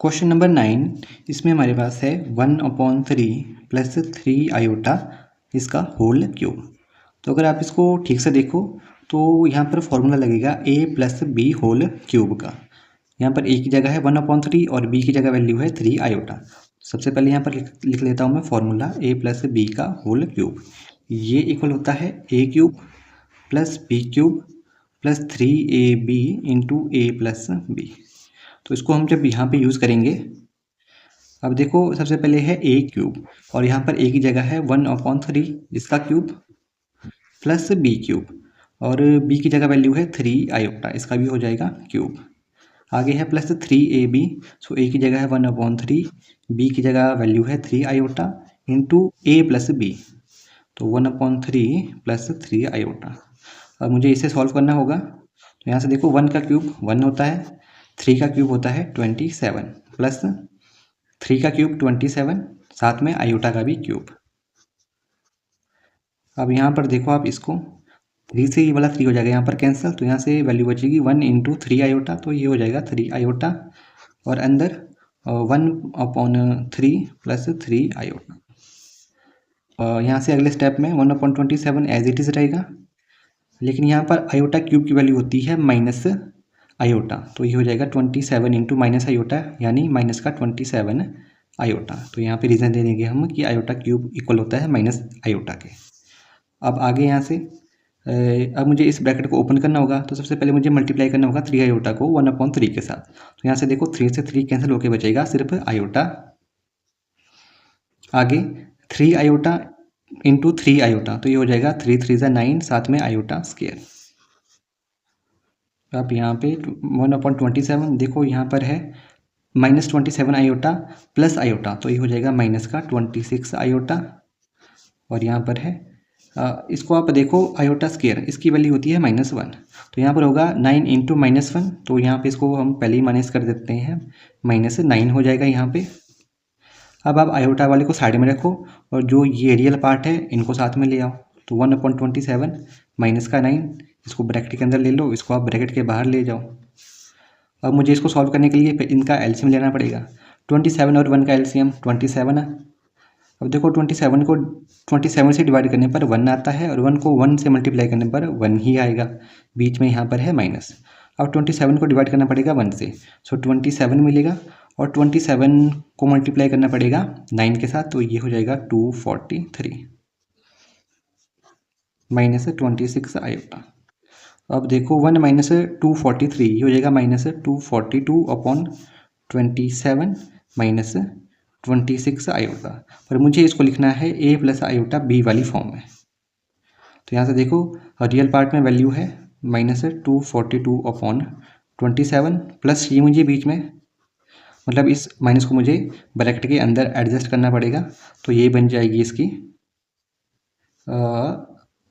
Question number 9 इसमें हमारे पास है 1/3 प्लस 3 आयोटा इसका होल क्यूब। तो अगर आप इसको ठीक से देखो तो यहाँ पर फॉर्मूला लगेगा a plus b whole cube का। यहाँ पर a की जगह है 1/3 और b की जगह वैल्यू है 3 आयोटा। सबसे पहले यहाँ पर लिख लेता हूँ मैं फॉर्मूला a प्लस बी का होल क्यूब। ये इक्वल होता है a cube plus B cube plus 3ab into a plus B. तो इसको हम जब यहाँ पे यूज़ करेंगे, अब देखो सबसे पहले है a क्यूब और यहाँ पर a की जगह है 1/3 इसका क्यूब प्लस b क्यूब और b की जगह वैल्यू है 3 आयोटा, इसका भी हो जाएगा क्यूब। आगे है प्लस 3ab, सो a की जगह है 1/3, b की जगह वैल्यू है 3 iota into a plus B, तो 1/3 प्लस 3 आयोटा। अब मुझे इसे सॉल्व करना होगा, तो यहाँ से देखो 1 का क्यूब 1 होता है, 3 का क्यूब होता है 27 प्लस 3 का क्यूब 27 साथ में आयोटा का भी क्यूब। अब यहाँ पर देखो आप इसको 3 से ये वाला 3 हो जाएगा यहाँ पर कैंसिल, तो यहाँ से वैल्यू बचेगी 1 इंटू 3 आयोटा, तो ये हो जाएगा 3 आयोटा और अंदर 1/3 प्लस 3 आयोटा। यहाँ से अगले स्टेप में 1/27 एज इट इज़ रहेगा, लेकिन यहाँ पर आयोटा क्यूब की वैल्यू होती है माइनस आयोटा, तो ये हो जाएगा 27 इंटू माइनस आयोटा यानी माइनस का 27 आयोटा। तो यहाँ पे रीज़न दे देंगे हम कि आयोटा क्यूब इक्वल होता है माइनस आयोटा के। अब आगे यहाँ से अब मुझे इस ब्रैकेट को ओपन करना होगा, तो सबसे पहले मुझे मल्टीप्लाई करना होगा 3 आयोटा को 1/3 के साथ। तो यहाँ से देखो 3 से 3 कैंसिल होकर बचेगा सिर्फ आयोटा। आगे 3 आयोटा इंटू 3 आयोटा, तो ये हो जाएगा 3 3 ज़ा 9 साथ में आयोटा स्क्वायर। आप यहाँ पे 1/27 देखो यहाँ पर है -27 आयोटा प्लस आयोटा, तो ये हो जाएगा माइनस का 26 आयोटा। और यहाँ पर है इसको आप देखो आयोटा स्क्वायर, इसकी वैल्यू होती है -1, तो यहाँ पर होगा 9 इंटू -1, तो यहाँ पे इसको हम पहले ही माइनस कर देते हैं, -9 हो जाएगा यहाँ पे। अब आप आयोटा वाले को साइड में रखो और जो ये रियल पार्ट है इनको साथ में ले आओ, तो 1/27 माइनस का 9 इसको ब्रैकेट के अंदर ले लो, इसको आप ब्रैकेट के बाहर ले जाओ। अब मुझे इसको सॉल्व करने के लिए इनका एलसीएम लेना पड़ेगा। 27 और 1 का एलसीएम 27 है। अब देखो 27 को 27 से डिवाइड करने पर 1 आता है और 1 को 1 से मल्टीप्लाई करने पर 1 ही आएगा, बीच में यहाँ पर है माइनस। अब 27 को डिवाइड करना पड़ेगा 1 से, सो 27 मिलेगा और 27 को मल्टीप्लाई करना पड़ेगा 9 के साथ, तो ये हो जाएगा 243 माइनस 26 आयोटा। अब देखो 1 माइनस 243 ये हो जाएगा -242/27 माइनस 26 आयोटा, पर मुझे इसको लिखना है a प्लस आयोटा b वाली फॉर्म में। तो यहाँ से देखो रियल पार्ट में वैल्यू है -242/27 प्लस ये मुझे बीच में, मतलब इस माइनस को मुझे ब्रैकेट के अंदर एडजस्ट करना पड़ेगा, तो ये बन जाएगी इसकी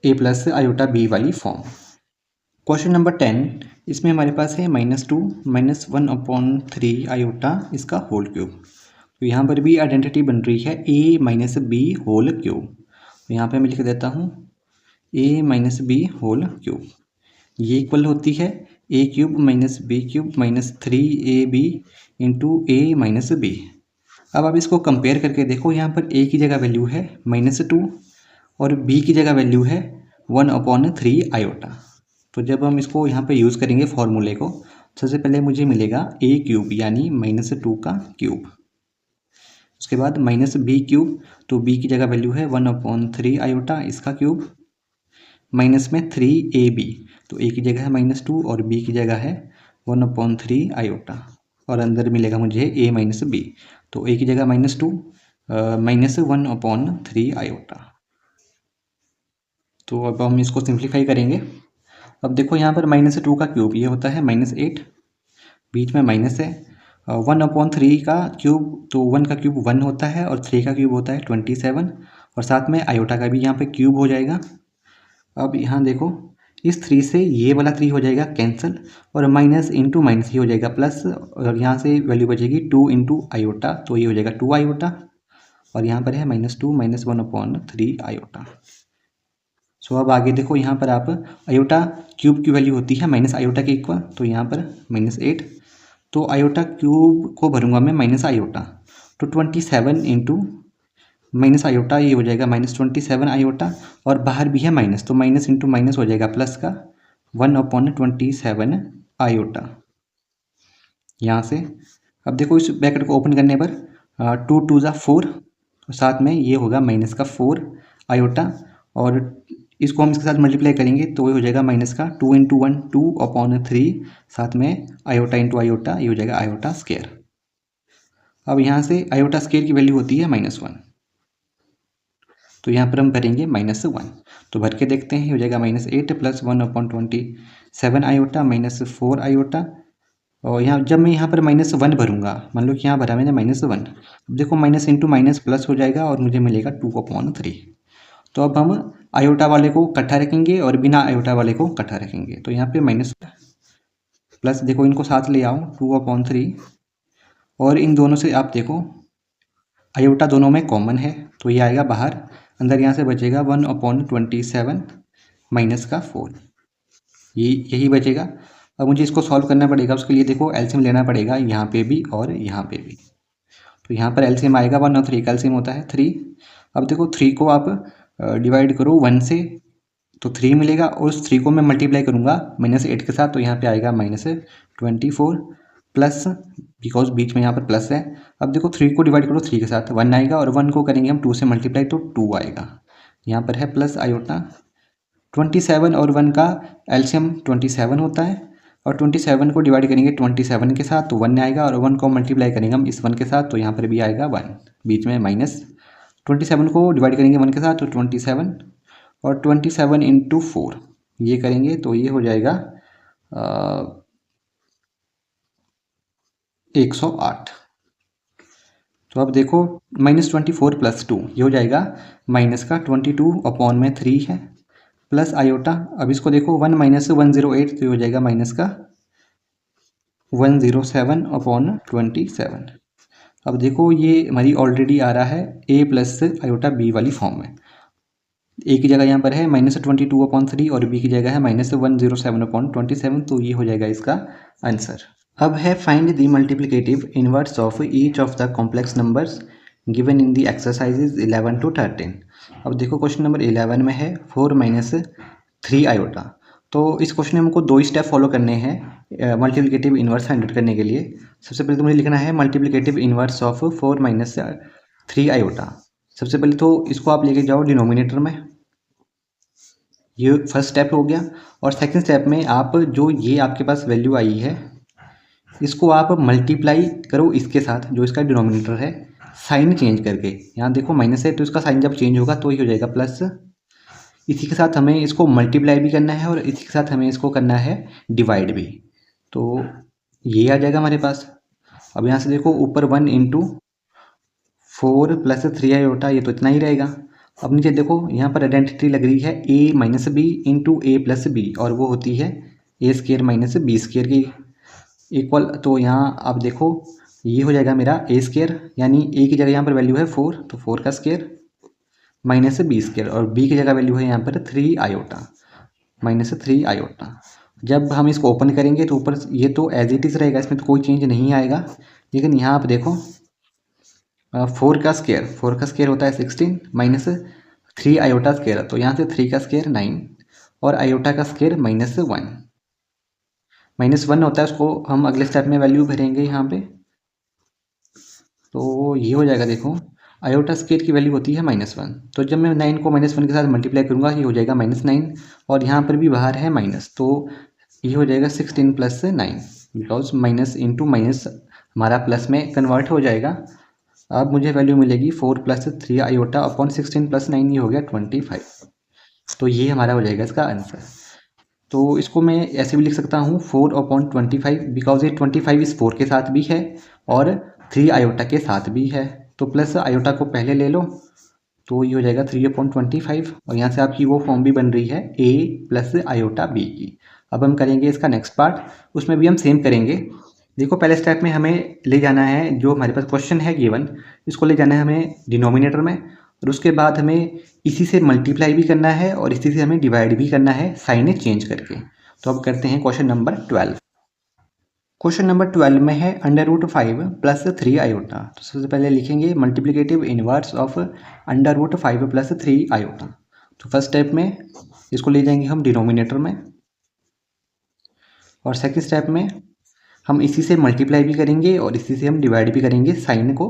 a प्लस आयोटा b वाली फॉर्म। क्वेश्चन नंबर 10 इसमें हमारे पास है -2 -1/3 आयोटा इसका होल क्यूब। तो यहाँ पर भी आइडेंटिटी बन रही है a minus B whole cube, तो यहाँ पे मैं लिख देता हूँ a minus B whole cube. ये इक्वल होती है a cube minus B cube minus 3ab into a minus B. अब आप इसको कंपेयर करके देखो, यहाँ पर a की जगह वैल्यू है -2 और b की जगह वैल्यू है 1/3 आयोटा। तो जब हम इसको यहाँ पे यूज़ करेंगे फॉर्मूले को, सबसे पहले मुझे मिलेगा a क्यूब यानी -2 का क्यूब, उसके बाद -b क्यूब, तो b की जगह वैल्यू है 1/3 आयोटा इसका क्यूब, माइनस में 3ab, तो a की जगह है -2 और b की जगह है 1/3 आयोटा, और अंदर मिलेगा मुझे a माइनस b, तो a की जगह -2 माइनस 1/3 आयोटा। तो अब हम इसको सिंप्लीफाई करेंगे। अब देखो यहाँ पर -2 का क्यूब ये होता है -8, बीच में माइनस है, 1/3 का क्यूब, तो 1 का क्यूब 1 होता है और 3 का क्यूब होता है 27, और साथ में आयोटा का भी यहाँ पे क्यूब हो जाएगा। अब यहाँ देखो इस 3 से ये वाला 3 हो जाएगा कैंसिल और माइनस इंटू माइनस ही हो जाएगा प्लस, और यहाँ से वैल्यू बचेगी 2 इंटू आयोटा, तो ये हो जाएगा 2 आयोटा, और यहाँ पर है -2 माइनस 1/3 आयोटा। सो अब आगे देखो यहाँ पर आप आयोटा क्यूब की वैल्यू होती है माइनस आयोटा के इक्वल, तो यहाँ पर -8 तो आयोटा क्यूब को भरूंगा मैं माइनस आयोटा, तो 27 इंटू माइनस आयोटा ये हो जाएगा -27 आयोटा, और बाहर भी है माइनस, तो माइनस इंटू माइनस हो जाएगा प्लस का 1/27 आयोटा यहाँ से। अब देखो इस ब्रैकेट को ओपन करने पर 2 2 ज़ा 4, तो साथ में ये होगा माइनस का 4 आयोटा, और इसको हम इसके साथ मल्टीप्लाई करेंगे तो ये हो जाएगा माइनस का 2 इंटू 1 2/3, साथ में आयोटा इंटू आयोटा ये हो जाएगा आयोटा स्क्वायर। अब यहाँ से आयोटा स्क्वायर की वैल्यू होती है -1, तो यहाँ पर हम भरेंगे -1, तो भर के देखते हैं, हो जाएगा -8 प्लस 1/27 आयोटा माइनस 4 आयोटा, और यहाँ जब मैं यहाँ पर -1 भरूंगा, मान लो कि यहाँ भरा मैंने -1, अब देखो माइनस इंटू माइनस प्लस हो जाएगा और मुझे मिलेगा 2/3। तो अब हम आयोटा वाले को इकट्ठा रखेंगे और बिना आयोटा वाले को इकट्ठा रखेंगे, तो यहाँ पे माइनस प्लस देखो इनको साथ ले आओ 2/3, और इन दोनों से आप देखो आयोटा दोनों में कॉमन है तो ये आएगा बाहर, अंदर यहाँ से बचेगा 1/27 माइनस का 4, यही बचेगा। अब मुझे इसको सॉल्व करना पड़ेगा, उसके लिए देखो एलसीएम लेना पड़ेगा यहाँ पे भी और यहाँ पे भी, तो यहाँ पर एलसीएम आएगा 1 और 3 का एलसीएम होता है 3। अब देखो 3 को आप डिवाइड करो 1 से तो 3 मिलेगा, और उस 3 को मैं मल्टीप्लाई करूँगा -8 के साथ, तो यहाँ पे आएगा -24 प्लस, बिकॉज बीच में यहाँ पर प्लस है। अब देखो 3 को डिवाइड करो 3 के साथ 1 आएगा, और 1 को करेंगे हम 2 से मल्टीप्लाई तो 2 आएगा, यहाँ पर है प्लस आयोटा 27, और 1 का एलसीएम 27 होता है, और 27 को डिवाइड करेंगे 27 के साथ तो 1 आएगा, और 1 को मल्टीप्लाई करेंगे हम इस 1 के साथ तो यहाँ पर भी आएगा 1, बीच में माइनस, 27 को डिवाइड करेंगे 1 के साथ तो 27, और 27 इंटू 4 ये करेंगे तो ये हो जाएगा 108। तो अब देखो -24 प्लस 2 ये हो जाएगा माइनस का 22/3 है, प्लस आयोटा, अब इसको देखो 1 - 108 तो ये हो जाएगा माइनस का 107/27। अब देखो ये हमारी ऑलरेडी आ रहा है a प्लस आयोटा b वाली फॉर्म में, a की जगह यहाँ पर है -22/3 और b की जगह है -107/27, तो ये हो जाएगा इसका आंसर। अब है find the multiplicative inverse of each of the complex numbers given in the exercises 11 to 13। अब देखो क्वेश्चन नंबर 11 में है 4 - 3 आयोटा, तो इस क्वेश्चन में हमको 2 स्टेप फॉलो करने हैं मल्टीप्लिकेटिव इनवर्स फाइंड करने के लिए। सबसे पहले तो मुझे लिखना है मल्टीप्लिकेटिव इनवर्स ऑफ 4 - 3 आयोटा। सबसे पहले तो इसको आप लेके जाओ डिनोमिनेटर में, ये फर्स्ट स्टेप हो गया, और सेकंड स्टेप में आप जो ये आपके पास वैल्यू आई है इसको आप मल्टीप्लाई करो इसके साथ जो इसका डिनोमिनेटर है, साइन चेंज करके, यहाँ देखो माइनस है तो इसका साइन जब चेंज होगा तो ही हो जाएगा प्लस। इसी के साथ हमें इसको मल्टीप्लाई भी करना है और इसी के साथ हमें इसको करना है डिवाइड भी, तो ये आ जाएगा हमारे पास। अब यहाँ से देखो ऊपर 1 इंटू 4 + 3 आयोटा, ये तो इतना ही रहेगा। अब नीचे देखो यहाँ पर आइडेंटिटी लग रही है a - b into a + b, और वो होती है a² - b² की इक्वल, तो यहाँ आप देखो ये हो जाएगा मेरा a², यानी a की जगह यहाँ पर वैल्यू है 4 तो 4 का स्क्वायर माइनस b², और b की जगह वैल्यू है यहाँ पर 3 आयोटा -3 आयोटा। जब हम इसको ओपन करेंगे तो ऊपर ये तो एज इट इज़ रहेगा, इसमें तो कोई चेंज नहीं आएगा, लेकिन यहाँ आप देखो 4 का स्क्वायर होता है 16 - 3 आयोटा स्क्वायर, तो यहाँ से 3 का स्क्वायर 9 और आयोटा का स्क्वायर -1 होता है, उसको हम अगले स्टेप में वैल्यू भरेंगे यहाँ पे, तो ये हो जाएगा। देखो आयोटा स्क्वायर की वैल्यू होती है -1, तो जब मैं 9 को -1 के साथ मल्टीप्लाई करूँगा ये हो जाएगा -9, और यहाँ पर भी बाहर है माइनस, तो ये हो जाएगा 16 + 9, बिकॉज माइनस इंटू माइनस हमारा प्लस में कन्वर्ट हो जाएगा। अब मुझे वैल्यू मिलेगी 4 + 3 आयोटा अपॉन 16 + 9, ये हो गया 25, तो ये हमारा हो जाएगा इसका आंसर। तो इसको मैं ऐसे भी लिख सकता हूँ 4/25, बिकॉज ये 25 इस 4 के साथ भी है और 3 आयोटा के साथ भी है, तो प्लस आयोटा को पहले ले लो तो ये हो जाएगा 3/25, और यहाँ से आपकी वो फॉर्म भी बन रही है a + आयोटा b की। अब हम करेंगे इसका नेक्स्ट पार्ट, उसमें भी हम सेम करेंगे। देखो पहले स्टेप में हमें ले जाना है जो हमारे पास क्वेश्चन है गिवन, इसको ले जाना है हमें डिनोमिनेटर में, और उसके बाद हमें इसी से मल्टीप्लाई भी करना है और इसी से हमें डिवाइड भी करना है साइन चेंज करके। तो अब करते हैं क्वेश्चन नंबर 12। क्वेश्चन नंबर 12 में है अंडर रूट 5 प्लस 3 आयोटा। तो सबसे पहले लिखेंगे multiplicative inverse of under root 5 plus 3 iota. तो फर्स्ट स्टेप में इसको ले जाएंगे हम डिनोमिनेटर में, और सेकंड स्टेप में हम इसी से मल्टीप्लाई भी करेंगे और इसी से हम डिवाइड भी करेंगे साइन को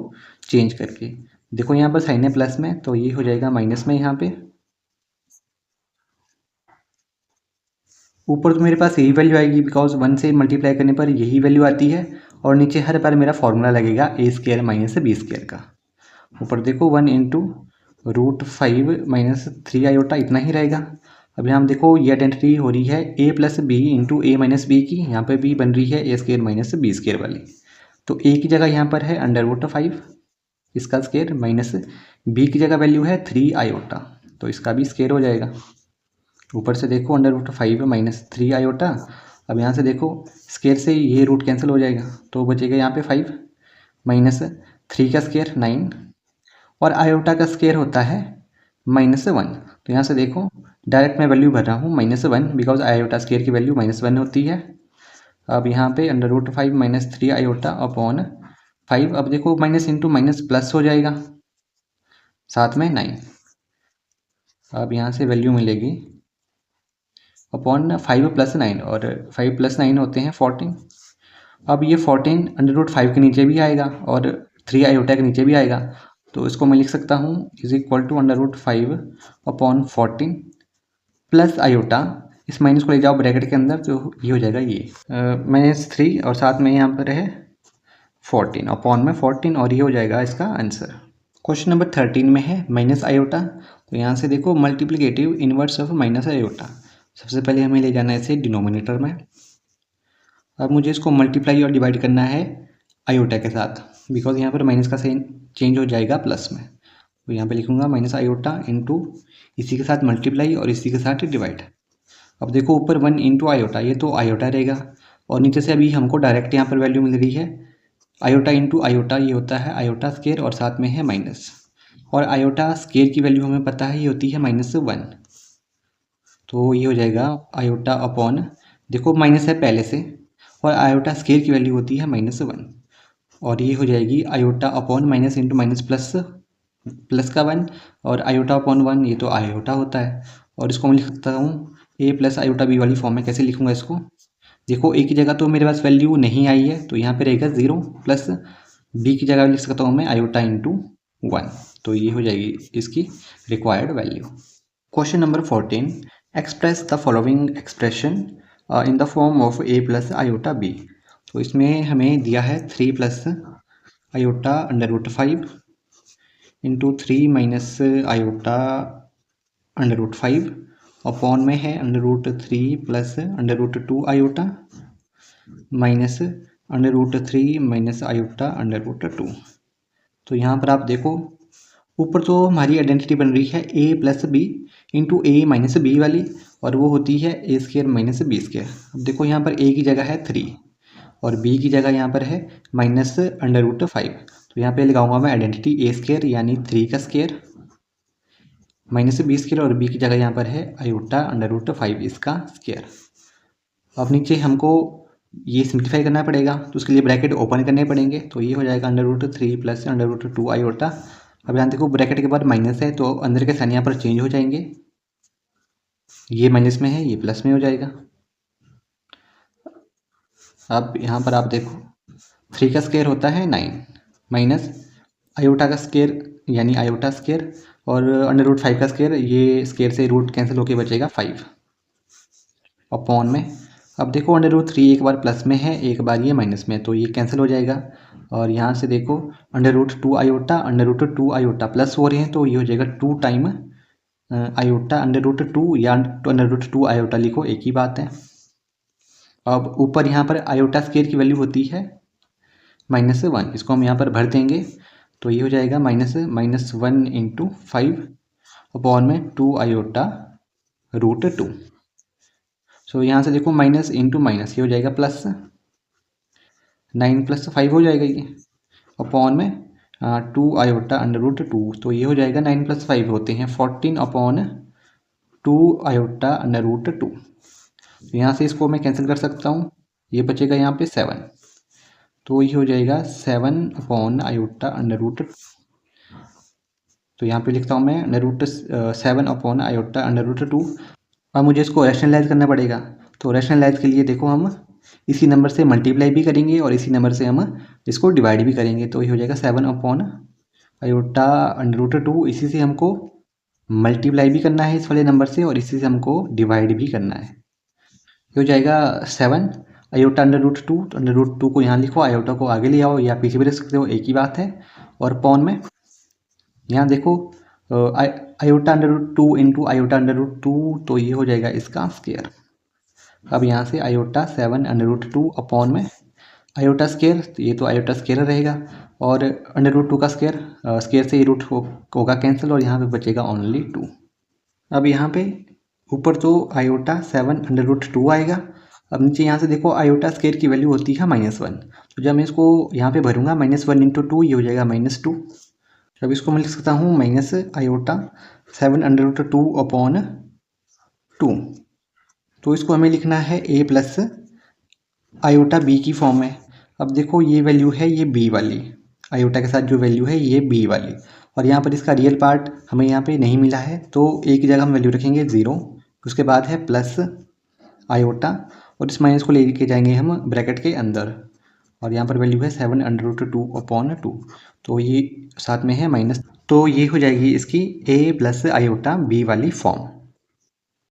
चेंज करके। देखो यहाँ पर साइन है प्लस में, तो ये हो जाएगा माइनस में। यहाँ पे ऊपर तो मेरे पास यही वैल्यू आएगी बिकॉज 1 से मल्टीप्लाई करने पर यही वैल्यू आती है, और नीचे हर बार मेरा फॉर्मूला लगेगा ए स्क्वायर माइनस बी स्क्वायर का। ऊपर देखो 1 इंटू रूट 5 माइनस 3 आयोटा, इतना ही रहेगा। अब यहाँ देखो ये आइडेंटिटी हो रही है ए प्लस बी इंटू ए माइनस बी की, यहाँ पर भी बन रही है ए स्क्वायर माइनस बी स्क्वायर वाली। तो ए की जगह यहाँ पर है अंडर रूट 5 इसका स्क्वायर, माइनस बी की जगह वैल्यू है 3 आयोटा, तो इसका भी स्क्वायर हो जाएगा। ऊपर से देखो अंडर रूट 5 माइनस 3 आयोटा। अब यहाँ से देखो स्क्वायर से ये रूट कैंसिल हो जाएगा, तो बचेगा यहाँ पे 5 माइनस 3 का स्क्वायर 9, और आयोटा का स्क्वायर होता है -1। तो यहाँ से देखो डायरेक्ट मैं वैल्यू भर रहा हूँ -1 बिकॉज आयोटा स्क्वायर की वैल्यू -1 होती है। अब यहाँ पे under root 5 minus 3 iota upon 5। अब देखो माइनस इंटू माइनस प्लस हो जाएगा, साथ में 9। अब यहाँ से वैल्यू मिलेगी अपॉन 5 प्लस 9, और 5 प्लस 9 होते हैं 14। अब ये 14 अंडर रूट 5 के नीचे भी आएगा और 3 आयोटा के नीचे भी आएगा, तो इसको मैं लिख सकता हूँ is equal to under root 5 upon 14 plus iota. इस माइनस को ले जाओ ब्रैकेट के अंदर, तो ये हो जाएगा ये -3, और साथ में यहाँ पर है 14 अपॉन में 14, और ये हो जाएगा इसका आंसर। क्वेश्चन नंबर 13 में है माइनस आयोटा। तो यहाँ से देखो multiplicative inverse of minus iota. सबसे पहले हमें ले जाना है इसे डिनोमिनेटर में। अब मुझे इसको मल्टीप्लाई और डिवाइड करना है आयोटा के साथ, बिकॉज यहाँ पर माइनस का साइन चेंज हो जाएगा प्लस में। तो यहाँ पे लिखूंगा माइनस आयोटा इंटू इसी के साथ मल्टीप्लाई और इसी के साथ डिवाइड। अब देखो ऊपर 1 इंटू आयोटा, ये तो आयोटा रहेगा, और नीचे से अभी हमको डायरेक्ट यहाँ पर वैल्यू मिल रही है आयोटा इंटू आयोटा, ये होता है आयोटा स्क्वायर और साथ में है माइनस, और आयोटा स्क्वायर की वैल्यू हमें पता है ये होती है -1। तो ये हो जाएगा आयोटा अपॉन, देखो माइनस है पहले से, और आयोटा स्क्वायर की वैल्यू होती है -1, और ये हो जाएगी iota upon minus into minus plus का 1, और आयोटा अपॉन 1 ये तो आयोटा होता है, और इसको मैं लिख सकता हूँ ए प्लस आयोटा बी वाली फॉर्म में। कैसे लिखूंगा इसको, देखो ए की जगह तो मेरे पास वैल्यू नहीं आई है, तो यहाँ पे रहेगा 0, प्लस बी की जगह लिख सकता हूँ मैं आयोटा इंटू 1, तो ये हो जाएगी इसकी required value. Question number 14, express the following expression in the form of A plus iota B. तो इसमें हमें दिया है 3 plus iota under root 5 into 3 minus iota under root 5 upon में है under root 3 plus under root 2 iota minus under root 3 minus iota under root 2। तो यहाँ पर आप देखो ऊपर तो हमारी आइडेंटिटी बन रही है ए प्लस बी इंटू ए माइनस बी वाली, और वो होती है ए स्क्वायर माइनस बी स्क्वायर। अब देखो यहाँ पर ए की जगह है 3 और बी की जगह यहाँ पर है माइनस अंडर रूट 5। तो यहाँ पे लगाऊंगा मैं आइडेंटिटी ए स्क्वायर यानी 3 का स्क्वायर माइनस बी स्क्वायर, और बी की जगह यहाँ पर है आयोटा अंडर रूट 5 इसका स्क्वायर। अब नीचे हमको ये सिंप्लीफाई करना पड़ेगा, तो उसके लिए ब्रैकेट ओपन करने पड़ेंगे, तो ये हो जाएगा under root 3 plus under root 2 iota. अब यहाँ देखो ब्रैकेट के बाद माइनस है, तो अंदर के साइन यहाँ पर चेंज हो जाएंगे, ये माइनस में है ये प्लस में हो जाएगा। अब यहाँ पर आप देखो 3 का स्क्वायर होता है 9 माइनस आयोटा का स्क्वायर यानी आयोटा स्क्वायर, और अंडर रूट 5 का स्क्वायर, ये स्क्वायर से रूट कैंसिल होके बचेगा 5 अपॉन में। अब देखो अंडर रूट 3 एक बार प्लस में है एक बार ये माइनस में, तो ये कैंसिल हो जाएगा, और यहाँ से देखो under root 2 iota under root 2 iota plus हो रहे हैं, तो ये हो जाएगा 2 टाइम आयोटा अंडर रूट 2 या अंडर रूट 2 आयोटा लिखो, एक ही बात है। अब ऊपर यहाँ पर आयोटा स्क्वायर की वैल्यू होती है -1, इसको हम यहाँ पर भर देंगे, तो ये हो जाएगा -1 इंटू 5 अपॉन में 2 आयोटा रूट 2। सो यहाँ से देखो माइनस इंटू माइनस ये हो जाएगा प्लस, 9 प्लस 5 हो जाएगा ये अपॉन में 2 आयोटा अंडर रूट 2, तो ये हो जाएगा 9 प्लस 5 होते हैं 14 अपॉन 2 आयोटा अंडर रूट 2। तो यहाँ से इसको मैं कैंसिल कर सकता हूँ, ये बचेगा यहाँ पे 7। तो ये हो जाएगा 7/i/√। तो यहाँ पे लिखता हूँ मैं √7/i/√2। अब मुझे इसको रैशनलाइज करना पड़ेगा। तो रैशनलाइज के लिए देखो हम इसी नंबर से मल्टीप्लाई भी करेंगे और इसी नंबर से हम इसको डिवाइड भी करेंगे। तो ये हो जाएगा 7/i/√2। इसी से हमको मल्टीप्लाई भी करना है इस वाले नंबर से और इसी से हमको डिवाइड भी करना है। ये हो जाएगा 7/i/√2। तो √2 को यहाँ लिखो, आयोटा को आगे ले आओ या पीछे भी रख सकते हो, एक ही बात है। और पॉन में यहाँ देखो i/√2 इंटू i/√2, तो ये हो जाएगा इसका स्केयर। अब यहाँ से i/7/√2 अपॉन में आयोटा स्केयर, तो ये तो आयोटा स्केयर रहेगा और √2 का स्केयर, स्केयर से ये रूट होगा कैंसिल और यहाँ पे बचेगा ओनली 2। अब यहाँ पे ऊपर तो i/7/√2 आएगा। अब नीचे यहाँ से देखो आयोटा स्केयर की वैल्यू होती है -1। तो जब मैं इसको यहाँ पे भरूंगा -1 इंटू 2, ये हो जाएगा -2। अब इसको मैं लिख सकता हूँ -i/7/√2 अपॉन 2। तो इसको हमें लिखना है a प्लस आयोटा b की फॉर्म में। अब देखो ये वैल्यू है ये b वाली, आयोटा के साथ जो वैल्यू है ये b वाली, और यहाँ पर इसका रियल पार्ट हमें यहाँ पे नहीं मिला है, तो a की जगह हम वैल्यू रखेंगे 0। उसके बाद है प्लस आयोटा और इस माइनस को लेके जाएंगे हम ब्रैकेट के अंदर, और यहाँ पर वैल्यू है 7/√2 अपॉन 2। तो ये साथ में है माइनस, तो ये हो जाएगी इसकी a प्लस आयोटा b वाली फॉर्म।